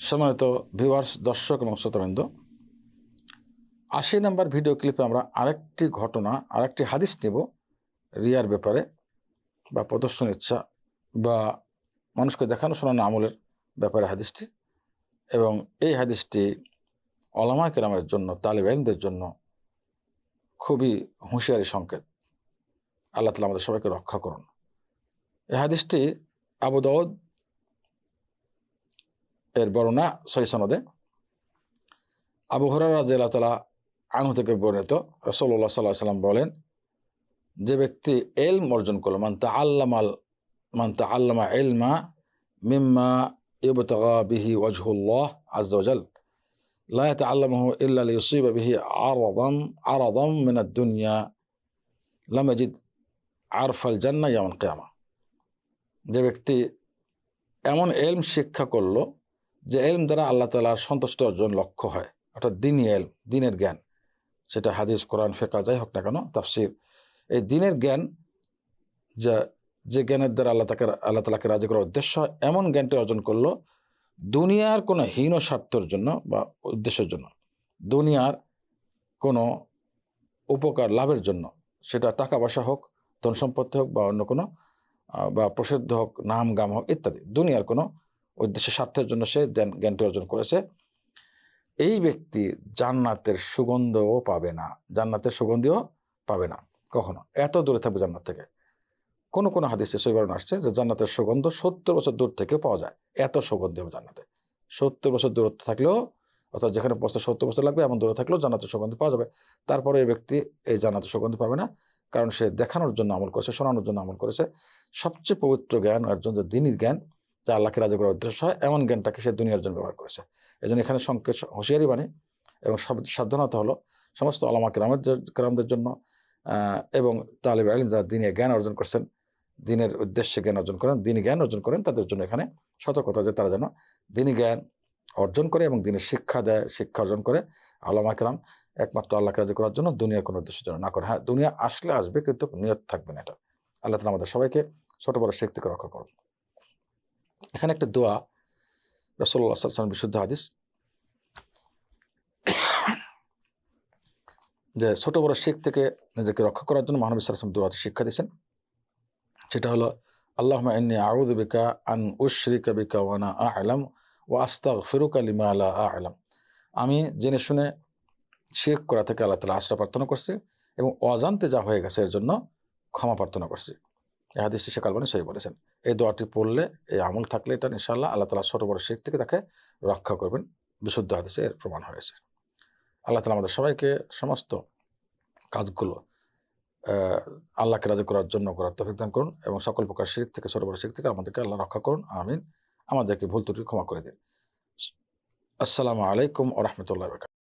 সম্মানিত ভিউয়ার্স, দর্শক এবং শ্রোতাবৃন্দ, ৮০ নম্বর ভিডিও ক্লিপে আমরা আরেকটি হাদিস নেব রিয়ার ব্যাপারে, বা প্রদর্শন ইচ্ছা বা মানুষকে দেখানো শোনানো আমলের ব্যাপারে হাদিসটি। এবং এই হাদিসটি ওলামা কেরামের জন্য, তালিব ইলমদের জন্য খুবই হুঁশিয়ারি সংকেত। আল্লাহ তাআলা আমাদের সবাইকে রক্ষা করুন। এই হাদিসটি আবু দাউদ এর বর্ণনা সহিহ সনদে। আবু হুরায়রা রাদিয়াল্লাহু তাআলা আনহু থেকে বর্ণিত, রাসূলুল্লাহ সাল্লাল্লাহু আলাইহি ওয়াসাল্লাম বলেন, যে ব্যক্তি ইলম অর্জন করলো, মান তাআল্লামা ইলমা মিম্মা ইবতাগা বিহি ওয়াজহুল্লাহ আযজা ওয়া জাল লা ইয়াতাআল্লামুহু ইল্লা লিয়ুসিবা বিহি আরাদাম মিনাদ দুনিয়া লাম ইয়াজিদ আরফাল জান্নাহ ইয়াওমাল কিয়ামাহ। যে ব্যক্তি এমন ইলম শিক্ষা করলো যে ইলম দ্বারা আল্লাহ তাআলার সন্তুষ্টি অর্জন লক্ষ্য হয়, অর্থাৎ দ্বীনি ইলম, দ্বীনের জ্ঞান, সেটা হাদিস, কোরআন, ফিকহ যাই হোক না কেন, তাফসীর, এই দ্বীনের জ্ঞান, যে জ্ঞানের দ্বারা আল্লাহ তাআলাকে রাজি করার উদ্দেশ্য, এমন জ্ঞানটি অর্জন করলো দুনিয়ার কোনো হীন স্বার্থের জন্য বা উদ্দেশ্যের জন্য, দুনিয়ার কোনো উপকার লাভের জন্য, সেটা টাকা পয়সা হোক, ধন সম্পত্তি হোক, বা অন্য কোনো বা প্রসিদ্ধ হোক, নাম গাম হোক ইত্যাদি, দুনিয়ার কোনো উদ্দেশ্যে স্বার্থের জন্য সে জ্ঞানটি অর্জন করেছে, এই ব্যক্তি জান্নাতের সুগন্ধও পাবে না। জান্নাতের সুগন্ধিও পাবে না কখনো, এত দূরে থাকবে জান্নাত থেকে। কোনো কোনো হাদিসে সহিহ বর্ণনা আসছে যে জান্নাতের সুগন্ধ ৭০ বছর দূর থেকে পাওয়া যায়, এত সুগন্ধি হবে জান্নাতে। ৭০ বছর দূরত্ব থাকলেও, অর্থাৎ যেখানে পৌঁছতে ৭০ বছর লাগবে এমন দূরে থাকলেও জান্নাতের সুগন্ধি পাওয়া যাবে। তারপরে এই ব্যক্তি এই জান্নাতের সুগন্ধি পাবে না, কারণ সে দেখানোর জন্য আমল করেছে, শোনানোর জন্য আমল করেছে। সবচেয়ে পবিত্র জ্ঞান অর্জন, যে দ্বীনি জ্ঞান, যা আল্লাহকে রাজি করার উদ্দেশ্য হয়, এমন জ্ঞানটাকে সে দুনিয়ার জন্য ব্যবহার করেছে। এই জন্য এখানে সংকেত, হুঁশিয়ারি বাণী এবং সাবধানতা হলো সমস্ত ওলামা কেরামদের জন্য, এবং তালিব ইলম যারা দ্বীনি জ্ঞান অর্জন করছেন, দ্বীনের উদ্দেশ্যে জ্ঞান অর্জন করেন, দ্বীনি জ্ঞান অর্জন করেন, তাদের জন্য এখানে সতর্কতা, যে তারা যেন দ্বীনি জ্ঞান অর্জন করে এবং দ্বীনের শিক্ষা দেয়, শিক্ষা অর্জন করে। ওলামা কেরাম একমাত্র আল্লাহকে রাজি করার জন্য, দুনিয়ার কোনো উদ্দেশ্যের জন্য না করে। হ্যাঁ, দুনিয়া আসলে আসবে, কিন্তু নিয়ত থাকবে না এটা। আল্লাহ তাআলা আমাদের সবাইকে ছোট বড় শিরক থেকে রক্ষা করুন। এখানে একটা দোয়া, রাসূলুল্লাহ সাল্লাল্লাহু আলাইহি ওয়াসাল্লাম বিশুদ্ধ হাদিস, যে ছোট বড় শিরক থেকে নিজেকে রক্ষা করার জন্য মহানবী সাল্লাল্লাহু আলাইহি ওয়াসাল্লাম দোয়াটি শিক্ষা দিয়েছেন। সেটা হলো, আল্লাহুম্মা ইন্নী আউযু বিকা আন উশরিকা বিকা ওয়া আনা আ'লাম ওয়া আস্তাগফিরুকা লিমা লা আ'লাম। আমি জেনে শুনে শিরক করা থেকে আল্লাহ তাআলা আশ্রয় প্রার্থনা করছি, এবং অজান্তে যা হয়ে গেছে এর জন্য ক্ষমা প্রার্থনা করছি। এই হাদিসটি শেখ আলবানী সহিহ বলেছেন। এই দোয়াটি পড়লে, এই আমল থাকলে, এটা ইনশাআল্লাহ আল্লাহ তাআলা ছোট বড় শিরক থেকে তাকে রক্ষা করবেন। বিশুদ্ধ হাদিসে এর প্রমাণ হয়েছে। আল্লাহ তাআলা আমাদের সবাইকে সমস্ত কাজগুলো আল্লাহকে রাজি করার জন্য করার তৌফিক দান করুন, এবং সকল প্রকার শিরক থেকে, ছোট বড় শিরক থেকে আমাদেরকে আল্লাহ রক্ষা করুন। আমিন। আমাদেরকে ভুল ত্রুটি ক্ষমা করে দিন। আসসালামু আলাইকুম ওয়া রাহমাতুল্লাহি ওয়া বারাকাতুহু।